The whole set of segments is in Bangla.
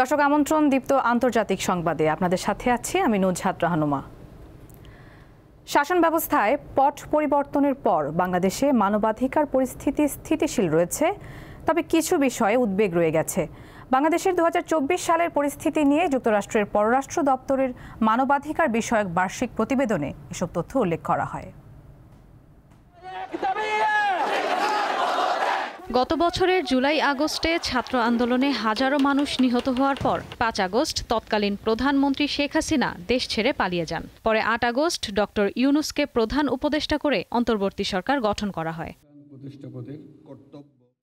দর্শক আমন্ত্রণ দীপ্ত আন্তর্জাতিক সংবাদে আপনাদের সাথে আছি আমি নুজহাত রাহানুমা। শাসন ব্যবস্থায় পট পরিবর্তনের পর বাংলাদেশে মানবাধিকার পরিস্থিতি স্থিতিশীল রয়েছে, তবে কিছু বিষয়ে উদ্বেগ রয়ে গেছে। বাংলাদেশের ২০২৪ সালের পরিস্থিতি নিয়ে যুক্তরাষ্ট্রের পররাষ্ট্র দপ্তরের মানবাধিকার বিষয়ক বার্ষিক প্রতিবেদনে এসব তথ্য উল্লেখ করা হয়। গত বছরের জুলাই আগস্টে ছাত্র আন্দোলনে হাজারো মানুষ নিহত হওয়ার পর ৫ আগস্ট তৎকালীন প্রধানমন্ত্রী শেখ হাসিনা দেশ ছেড়ে পালিয়ে যান। পরে ৮ আগস্ট ডক্টর ইউনূসকে প্রধান উপদেষ্টা করে অন্তর্বর্তী সরকার গঠন করা হয়।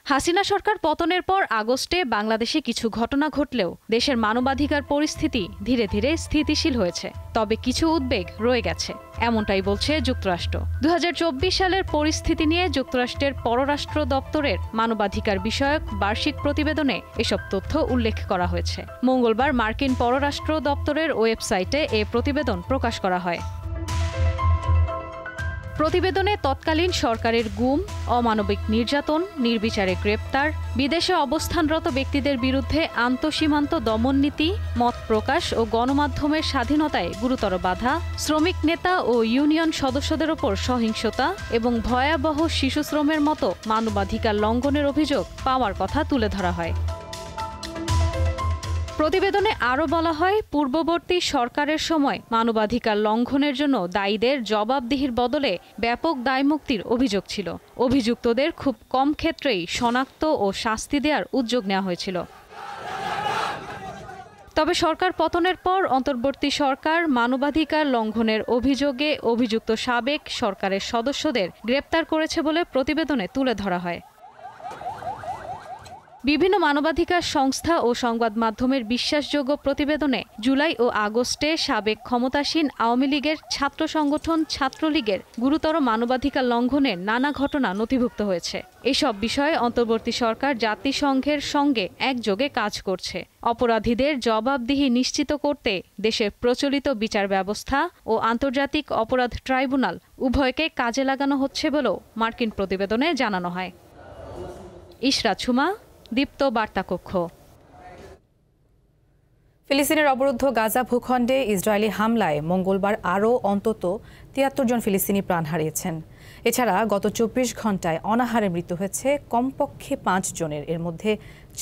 হাসিনা সরকার পতনের পর আগস্টে বাংলাদেশে কিছু ঘটনা ঘটলেও দেশের মানবাধিকার পরিস্থিতি ধীরে ধীরে স্থিতিশীল হয়েছে, তবে কিছু উদ্বেগ রয়ে গেছে, এমনটাই বলছে যুক্তরাষ্ট্র। ২০২৪ সালের পরিস্থিতি নিয়ে যুক্তরাষ্ট্রের পররাষ্ট্র দপ্তরের মানবাধিকার বিষয়ক বার্ষিক প্রতিবেদনে এসব তথ্য উল্লেখ করা হয়েছে। মঙ্গলবার মার্কিন পররাষ্ট্র দপ্তরের ওয়েবসাইটে এ প্রতিবেদন প্রকাশ করা হয়। প্রতিবেদনে তৎকালীন সরকারের গুম, অমানবিক নির্যাতন, নির্বিচারে গ্রেপ্তার, বিদেশে অবস্থানরত ব্যক্তিদের বিরুদ্ধে আন্তঃসীমান্ত দমননীতি, মত প্রকাশ ও গণমাধ্যমের স্বাধীনতায় গুরুতর বাধা, শ্রমিক নেতা ও ইউনিয়ন সদস্যদের ওপর সহিংসতা এবং ভয়াবহ শিশুশ্রমের মতো মানবাধিকার লঙ্ঘনের অভিযোগ পাওয়ার কথা তুলে ধরা হয়। প্রতিবেদনে আরও বলা হয়, পূর্ববর্তী সরকারের সময় মানবাধিকার লঙ্ঘনের জন্য দায়ীদের জবাবদিহির বদলে ব্যাপক দায়মুক্তির অভিযোগ ছিল। অভিযুক্তদের খুব কম ক্ষেত্রেই শনাক্ত ও শাস্তি দেওয়ার উদ্যোগ নেওয়া হয়েছিল। তবে সরকার পতনের পর অন্তর্বর্তী সরকার মানবাধিকার লঙ্ঘনের অভিযোগে অভিযুক্ত সাবেক সরকারের সদস্যদের গ্রেপ্তার করেছে বলে প্রতিবেদনে তুলে ধরা হয়। বিভিন্ন মানবাধিকার সংস্থা ও সংবাদ মাধ্যমের বিশ্বাসযোগ্য প্রতিবেদনে জুলাই ও আগস্টে সাবেক ক্ষমতাসীন আওয়ামী লীগের ছাত্র সংগঠন ছাত্রলীগের গুরুতর মানবাধিকার লঙ্ঘনের নানা ঘটনা নথিভুক্ত হয়েছে। এসব বিষয়ে অন্তর্বর্তী সরকার জাতিসংঘের সঙ্গে একযোগে কাজ করছে। অপরাধীদের জবাবদিহি নিশ্চিত করতে দেশের প্রচলিত বিচার ব্যবস্থা ও আন্তর্জাতিক অপরাধ ট্রাইব্যুনাল উভয়কে কাজে লাগানো হচ্ছে বলেও মার্কিন প্রতিবেদনে জানানো হয়। ইশরাত সুমা, দীপ্ত বার্তা কক্ষ। ফিলিস্তিনের অবরুদ্ধ গাজা ভূখণ্ডে ইসরায়েলি হামলায় মঙ্গলবার আরও অন্তত ৭৩ জন ফিলিস্তিনি প্রাণ হারিয়েছেন। এছাড়া গত ২৪ ঘণ্টায় অনাহারে মৃত্যু হয়েছে কমপক্ষে ৫ জনের, এর মধ্যে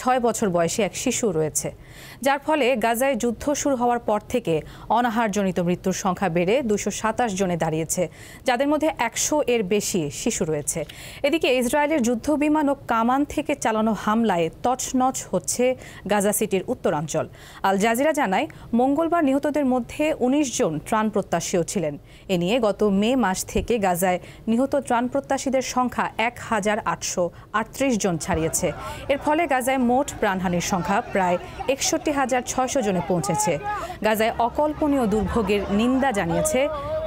৬ বছর বয়সী এক শিশু রয়েছে, যার ফলে গাজায় যুদ্ধ শুরু হওয়ার পর থেকে অনাহারজনিত মৃত্যুর সংখ্যা বেড়ে ২২৭ জনে দাঁড়িয়েছে, যাদের মধ্যে ১০০ এর বেশি শিশু রয়েছে। এদিকে ইসরায়েলের যুদ্ধবিমান ও কামান থেকে চালানো হামলায় তছনছ হচ্ছে গাজা সিটির উত্তরাঞ্চল। আল জাজিরা জানায়, মঙ্গলবার নিহতদের মধ্যে ১৯ জন ত্রাণ প্রত্যাশীও ছিলেন। এ নিয়ে গত মে মাস থেকে গাজায় নিহত ত্রাণ প্রত্যাশীদের সংখ্যা ১,৮৩৮ জন ছাড়িয়েছে। এর ফলে গাজায় মোট প্রাণহানির সংখ্যা প্রায় ৬১,৬০০ জনে পৌঁছেছে। গাজায় অকল্পনীয় দুর্ভোগের নিন্দা জানিয়েছে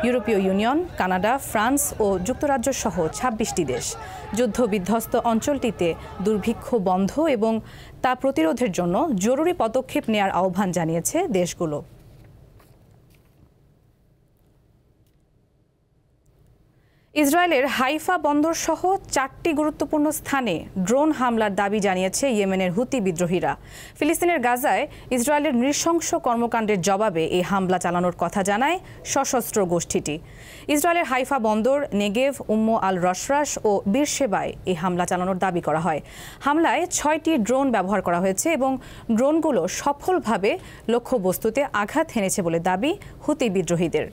ইউরোপীয় ইউনিয়ন, কানাডা, ফ্রান্স ও যুক্তরাজ্য সহ ২৬টি দেশ। যুদ্ধ বিধ্বস্ত অঞ্চলটিতে দুর্ভিক্ষ বন্ধ এবং তা প্রতিরোধের জন্য জরুরি পদক্ষেপ নেওয়ার আহ্বান জানিয়েছে দেশগুলো। ইসরায়েলের হাইফা বন্দর সহ ৪টি গুরুত্বপূর্ণ স্থানে ড্রোন হামলার দাবি জানিয়েছে ইয়েমেনের হুতি বিদ্রোহীরা। ফিলিস্তিনের গাজায় ইসরায়েলের নৃশংস কর্মকাণ্ডের জবাবে এই হামলা চালানোর কথা জানায় সশস্ত্র গোষ্ঠীটি। ইসরায়েলের হাইফা বন্দর, নেগেভ, আল রশরাশ ও বীরশেবায় এই হামলা চালানোর দাবি করা হয়। হামলায় ৬টি ড্রোন ব্যবহার করা হয়েছে এবং ড্রোনগুলো সফলভাবে লক্ষ্যবস্তুতে আঘাত হেনেছে বলে দাবি হুতি বিদ্রোহীদের।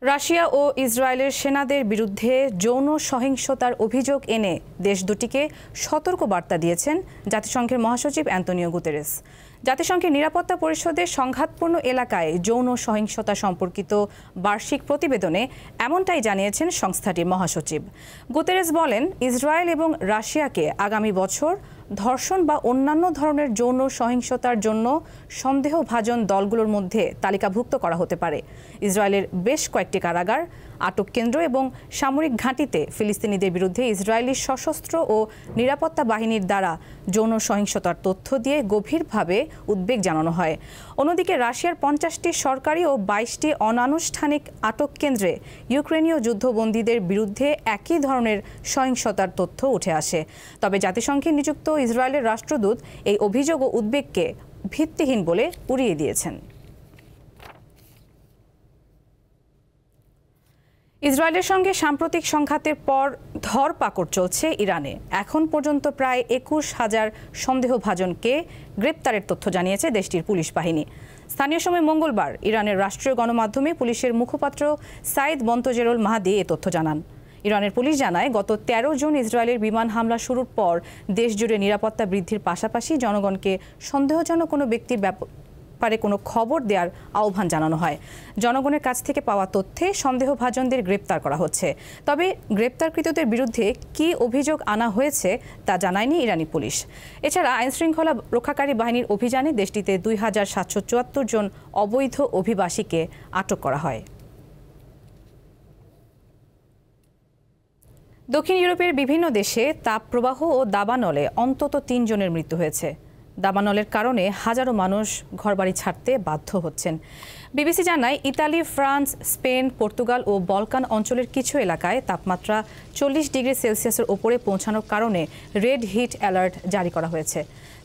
রাশিয়া ও ইসরায়েলের সেনাদের বিরুদ্ধে যৌন সহিংসতার অভিযোগ এনে দেশ দুটিকে সতর্ক বার্তা দিয়েছেন জাতিসংঘের মহাসচিব অ্যান্তোনিও গুতেরেস। জাতিসংঘের নিরাপত্তা পরিষদের সংঘাতপূর্ণ এলাকায় যৌন সহিংসতা সম্পর্কিত বার্ষিক প্রতিবেদনে এমনটাই জানিয়েছেন সংস্থাটির মহাসচিব। গুতেরেস বলেন, ইসরায়েল এবং রাশিয়াকে আগামী বছর ধর্ষণ বা অন্যান্য ধরনের যৌন সহিংসতার জন্য সন্দেহভাজন দলগুলোর মধ্যে তালিকাভুক্ত করা হতে পারে। ইসরায়েলের বেশ কয়েকটি কারাগার আটক কেন্দ্র এবং সামরিক ঘাঁটিতে ফিলিস্তিনিদের বিরুদ্ধে ইসরায়েলি সশস্ত্র ও নিরাপত্তা বাহিনীর দ্বারা যৌন সহিংসতার তথ্য দিয়ে গভীরভাবে উদ্বেগ জানানো হয়। অন্যদিকে রাশিয়ার 50টি সরকারি ও 22টি অনানুষ্ঠানিক আটক কেন্দ্রে ইউক্রেনীয় যুদ্ধবন্দীদের বিরুদ্ধে একই ধরনের সহিংসতার তথ্য উঠে আসে। তবে জাতিসংঘে নিযুক্ত ইসরায়েলের রাষ্ট্রদূত এই অভিযোগ ও উদ্বেগকে ভিত্তিহীন বলে উড়িয়ে দিয়েছেন। ইসরায়েলের সঙ্গে সাম্প্রতিক সংঘাতের পর ধরপাকড় চলছে ইরানে। এখন পর্যন্ত প্রায় 21,000 সন্দেহভাজনকে গ্রেপ্তারের তথ্য জানিয়েছে দেশটির পুলিশ বাহিনী। স্থানীয় সময় মঙ্গলবার ইরানের রাষ্ট্রীয় গণমাধ্যমে পুলিশের মুখপাত্র সাইদ বন্তজেরুল মাহাদি এ তথ্য জানান। ইরানের পুলিশ জানায়, গত 13 জুন ইসরায়েলের বিমান হামলা শুরুর পর দেশজুড়ে নিরাপত্তা বৃদ্ধির পাশাপাশি জনগণকে সন্দেহজনক কোনো ব্যক্তির ব্যাপারে কোনো খবর দেওয়ার আহ্বান জানানো হয়। জনগণের কাছ থেকে পাওয়া তথ্যে সন্দেহভাজনদের গ্রেপ্তার করা হচ্ছে। তবে গ্রেপ্তারকৃতদের বিরুদ্ধে কী অভিযোগ আনা হয়েছে তা জানায়নি ইরানি পুলিশ। এছাড়া আইনশৃঙ্খলা রক্ষাকারী বাহিনীর অভিযানে দেশটিতে 2774 জন অবৈধ অভিবাসীকে আটক করা হয়। দক্ষিণ ইউরোপের বিভিন্ন দেশে তাপপ্রবাহ ও দাবানলে অন্তত 3 জনের মৃত্যু হয়েছে। দাবানলের কারণে হাজারো মানুষ ঘরবাড়ি ছাড়তে বাধ্য হচ্ছেন। বিবিসি জানায়, ইতালি, ফ্রান্স, স্পেন, পর্তুগাল ও বলকান অঞ্চলের কিছু এলাকায় তাপমাত্রা 40 ডিগ্রি সেলসিয়াসের ওপরে পৌঁছানোর কারণে রেড হিট অ্যালার্ট জারি করা হয়েছে।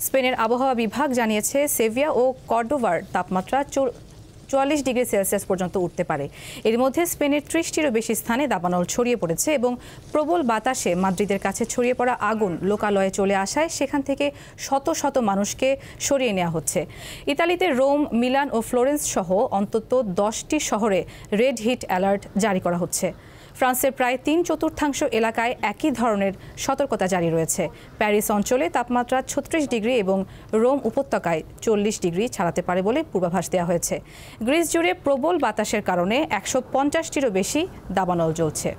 স্পেনের আবহাওয়া বিভাগ জানিয়েছে, সেভিয়া ও কর্ডোভার তাপমাত্রা 44 ডিগ্রি সেলসিয়াস পর্যন্ত উঠতে পারে। এর মধ্যে স্পেনের 30টিরও বেশি স্থানে দাবানল ছড়িয়ে পড়েছে এবং প্রবল বাতাসে মাদ্রিদের কাছে ছড়িয়ে পড়া আগুন লোকালয়ে চলে আসায় সেখান থেকে শত শত মানুষকে সরিয়ে নেওয়া হচ্ছে। ইতালিতে রোম, মিলান ও ফ্লোরেন্স সহ অন্তত 10টি শহরে রেড হিট অ্যালার্ট জারি করা হচ্ছে। ফ্রান্সের প্রায় 3/4 এলাকায় একই ধরনের সতর্কতা জারি রয়েছে। প্যারিস অঞ্চলে তাপমাত্রা 36 ডিগ্রি এবং রোম উপত্যকায় 40 ডিগ্রি ছাড়াতে পারে বলে পূর্বাভাস দেওয়া হয়েছে। গ্রিস জুড়ে প্রবল বাতাসের কারণে 150টিরও বেশি দাবানল জ্বলছে।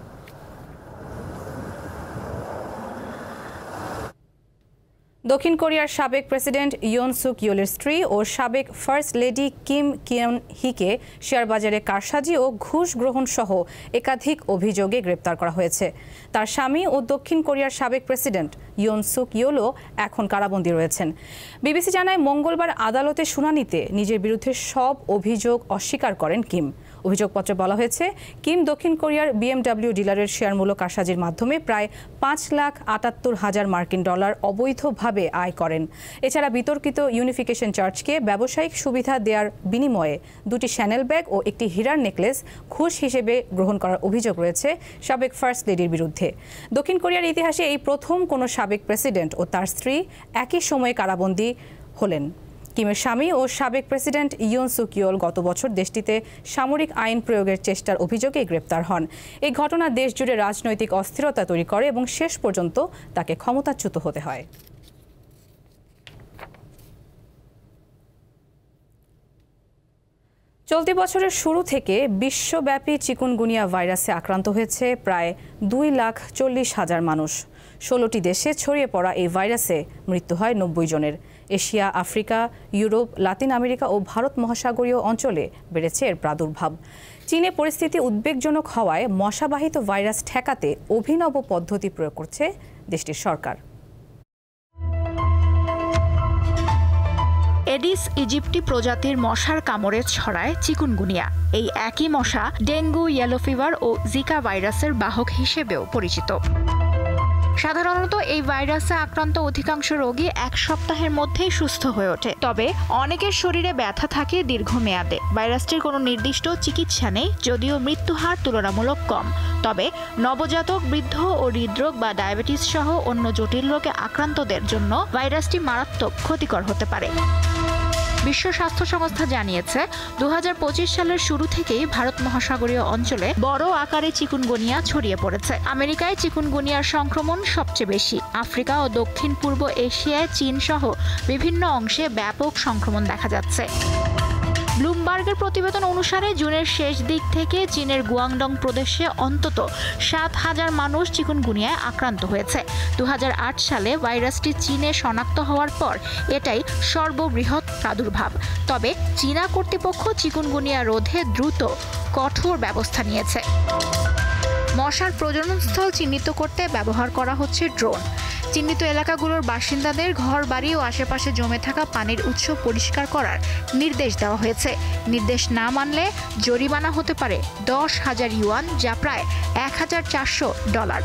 দক্ষিণ কোরিয়ার সাবেক প্রেসিডেন্ট ইয়ন সুক ইয়োলের স্ত্রী ও সাবেক ফার্স্ট লেডি কিম কিয়ন হিকে শেয়ারবাজারে কারসাজি ও ঘুষ গ্রহণ সহ একাধিক অভিযোগে গ্রেপ্তার করা হয়েছে। তার স্বামী ও দক্ষিণ কোরিয়ার সাবেক প্রেসিডেন্ট ইয়ন সুক ইয়োলও এখন কারাবন্দী রয়েছেন। বিবিসি জানায়, মঙ্গলবার আদালতে শুনানিতে নিজের বিরুদ্ধে সব অভিযোগ অস্বীকার করেন কিম। অভিযোগপত্রে বলা হয়েছে, কিম দক্ষিণ কোরিয়ার BMW ডিলারের শেয়ারমূলক কারসাজির মাধ্যমে প্রায় $5,78,000 মার্কিন অবৈধভাবে আয় করেন। এছাড়া বিতর্কিত ইউনিফিকেশন চার্চকে ব্যবসায়িক সুবিধা দেওয়ার বিনিময়ে 2টি শ্যানেল ব্যাগ ও একটি হীরার নেকলেস ঘুষ হিসেবে গ্রহণ করার অভিযোগ রয়েছে সাবেক ফার্স্ট লেডির বিরুদ্ধে। দক্ষিণ কোরিয়ার ইতিহাসে এই প্রথম কোনো সাবেক প্রেসিডেন্ট ও তার স্ত্রী একই সময়ে কারাবন্দী হলেন। কিমের স্বামী ও সাবেক প্রেসিডেন্ট ইয়ন সুক ইয়োল গত বছর দেশটিতে সামরিক আইন প্রয়োগের চেষ্টার অভিযোগে গ্রেপ্তার হন। এই ঘটনা দেশ জুড়ে রাজনৈতিক অস্থিরতা তৈরি করে এবং শেষ পর্যন্ত তাকে ক্ষমতাচ্যুত হতে হয়। চলতি বছরের শুরু থেকে বিশ্বব্যাপী চিকুনগুনিয়া ভাইরাসে আক্রান্ত হয়েছে প্রায় 2,40,000 মানুষ। 16টি দেশে ছড়িয়ে পড়া এই ভাইরাসে মৃত্যু হয় 90 জনের। Asia, Africa, Europe, Latin America ও ভারত মহাসাগরীয় অঞ্চলে বেড়েছে এর প্রাদুর্ভাব। চীনে পরিস্থিতি উদ্বেগজনক হওয়ায় মশাবাহিত ভাইরাস ঠেকাতে অভিনব পদ্ধতি প্রয়োগ করছে দেশটির সরকার। এডিস ইজিপ্টি প্রজাতির মশার কামড়ে ছড়ায় চিকুনগুনিয়া। এই একই মশা ডেঙ্গু, ইয়েলো ফিভার ও জিকা ভাইরাসের বাহক হিসেবেও পরিচিত। সাধারণত এই ভাইরাসে আক্রান্ত অধিকাংশ রোগী 1 সপ্তাহের মধ্যেই সুস্থ হয়ে ওঠে। তবে অনেকের শরীরে ব্যথা থাকে দীর্ঘমেয়াদে। ভাইরাসটির কোনো নির্দিষ্ট চিকিৎসা নেই, যদিও মৃত্যুহার তুলনামূলক কম। তবে নবজাতক, বৃদ্ধ ও হৃদরোগ বা ডায়াবেটিস সহ অন্য জটিল রোগে আক্রান্তদের জন্য ভাইরাসটি মারাত্মক ক্ষতিকর হতে পারে। বিশ্ব স্বাস্থ্য সংস্থা জানিয়েছে, 2025 সালের শুরু থেকেই ভারত মহাসাগরীয় অঞ্চলে বড় আকারে চিকুনগুনিয়া ছড়িয়ে পড়েছে। আমেরিকায় চিকুনগুনিয়ার সংক্রমণ সবচেয়ে বেশি। আফ্রিকা ও দক্ষিণ পূর্ব এশিয়ায় চীন সহ বিভিন্ন অংশে ব্যাপক সংক্রমণ দেখা যাচ্ছে। ব্লুমবার্গের প্রতিবেদন অনুসারে জুনের শেষ দিক থেকে চীনের গুয়াংডং প্রদেশে অন্তত 7,000 মানুষ চিকুনগুনিয়ায় আক্রান্ত হয়েছে। 2008 সালে ভাইরাসটি চীনে শনাক্ত হওয়ার পর এটাই সর্ববৃহৎ প্রাদুর্ভাব। তবে চীনা কর্তৃপক্ষ চিকুনগুনিয়া রোধে দ্রুত কঠোর ব্যবস্থা নিয়েছে। মশার প্রজননস্থল চিহ্নিত করতে ব্যবহার করা হচ্ছে ড্রোন। চিহ্নিত এলাকাগুলোর বাসিন্দাদের ঘর বাড়ি ও আশেপাশে জমে থাকা পানির উৎস পরিষ্কার করার নির্দেশ দেওয়া হয়েছে। নির্দেশ না মানলে জরিমানা হতে পারে 10,000 ইউয়ান, যা প্রায় $1,400।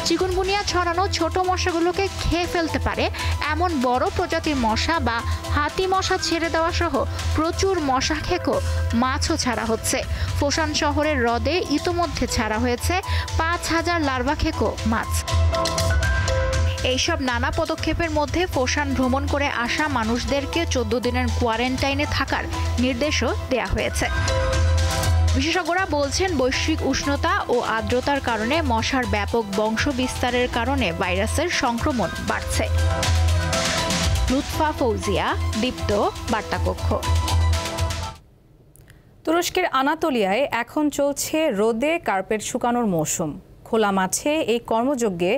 চিকুনগুনিয়া ছড়ানো ছোট মশাগুলোকে খেয়ে ফেলতে পারে এমন বড় প্রজাতির মশা বা হাতি মশা ছেড়ে দেওয়া সহ প্রচুর মশা খেকো মাছও ছাড়া হচ্ছে। ফোসান শহরের হ্রদে ইতোমধ্যে ছাড়া হয়েছে 5,000 লার্ভা খেকো মাছ। এইসব নানা পদক্ষেপের মধ্যে ফোসান ভ্রমণ করে আসা মানুষদেরকে 14 দিনের কোয়ারেন্টাইনে থাকার নির্দেশও দেয়া হয়েছে। বিশেষজ্ঞরা বলছেন, বৈশ্বিক উষ্ণতা ও আর্দ্রতার কারণে মশার ব্যাপক বংশ বিস্তারের কারণে ভাইরাসের সংক্রমণ বাড়ছে। লুৎফা ফৌজিয়া, দীপ্ত, বার্তাকক্ষ। তুরস্কের আনাতোলিয়ায় এখন চলছে রোদে কার্পেট শুকানোর মৌসুম। খোলা মাঠে এই কর্মযজ্ঞে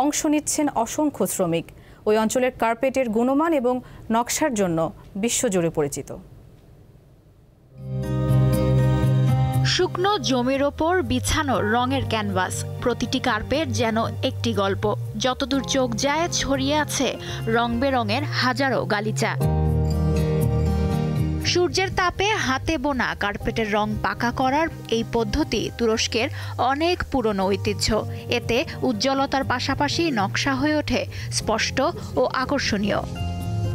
অংশ নিচ্ছেন অসংখ্য শ্রমিক। ওই অঞ্চলের কার্পেটের গুণমান এবং নকশার জন্য বিশ্বজুড়ে পরিচিত। শুকনো জমির ওপর বিছানো রঙের ক্যানভাস, প্রতিটি কার্পেট যেন একটি গল্প। যতদূর চোখ যায় ছড়িয়ে আছে রং বেরঙের হাজারো গালিচা। সূর্যের তাপে হাতে বোনা কার্পেটের রং পাকা করার এই পদ্ধতি তুরস্কের অনেক পুরনো ঐতিহ্য। এতে উজ্জ্বলতার পাশাপাশি নকশা হয়ে ওঠে স্পষ্ট ও আকর্ষণীয়।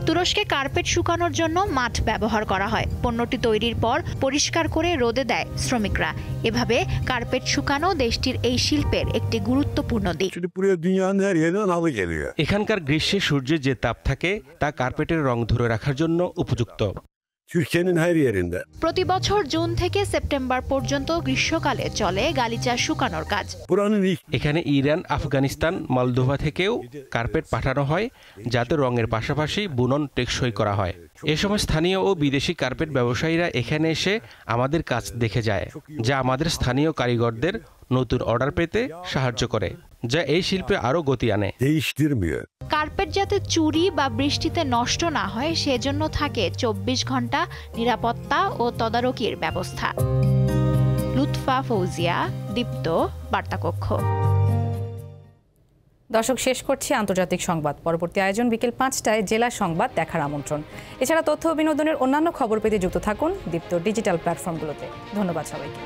তুরস্কে কার্পেট শুকানোর জন্য মাঠ ব্যবহার করা হয়। পণ্যটি তৈরির পর পরিষ্কার করে রোদে দেয় শ্রমিকরা। এভাবে কার্পেট শুকানো দেশটির এই শিল্পের একটি গুরুত্বপূর্ণ দিক। এখানকার গ্রীষ্মে সূর্যের যে তাপ থাকে তা কার্পেটের রং ধরে রাখার জন্য উপযুক্ত। প্রতি বছর জুন থেকে সেপ্টেম্বর পর্যন্ত গ্রীষ্মকালে চলে গালিচা শুকানোর কাজ। এখানে ইরান, আফগানিস্তান, মলদোভা থেকেও কার্পেট পাঠানো হয়, যাতে রঙের পাশাপাশি বুনন টেকসই করা হয়। এ সময় স্থানীয় ও বিদেশি কার্পেট ব্যবসায়ীরা এখানে এসে আমাদের কাজ দেখে যায়, যা আমাদের স্থানীয় কারিগরদের নতুন অর্ডার পেতে সাহায্য করে, যা এই শিল্পে আরও গতি আনে। কার্পেট যাতে চুরি বা বৃষ্টিতে নষ্ট না হয় সেজন্য থাকে 24 ঘন্টা নিরাপত্তা ও তদারকির ব্যবস্থা। লুৎফা ফৌজিয়া, দীপ্ত, বার্তাকক্ষ। দর্শক, শেষ করছি আন্তর্জাতিক সংবাদ। পরবর্তী আয়োজন বিকেল 5টায় জেলা সংবাদ দেখার আমন্ত্রণ। এছাড়া তথ্য ও বিনোদনের অন্যান্য খবর পেতে যুক্ত থাকুন দীপ্ত ডিজিটাল প্ল্যাটফর্মগুলোতে। ধন্যবাদ সবাইকে।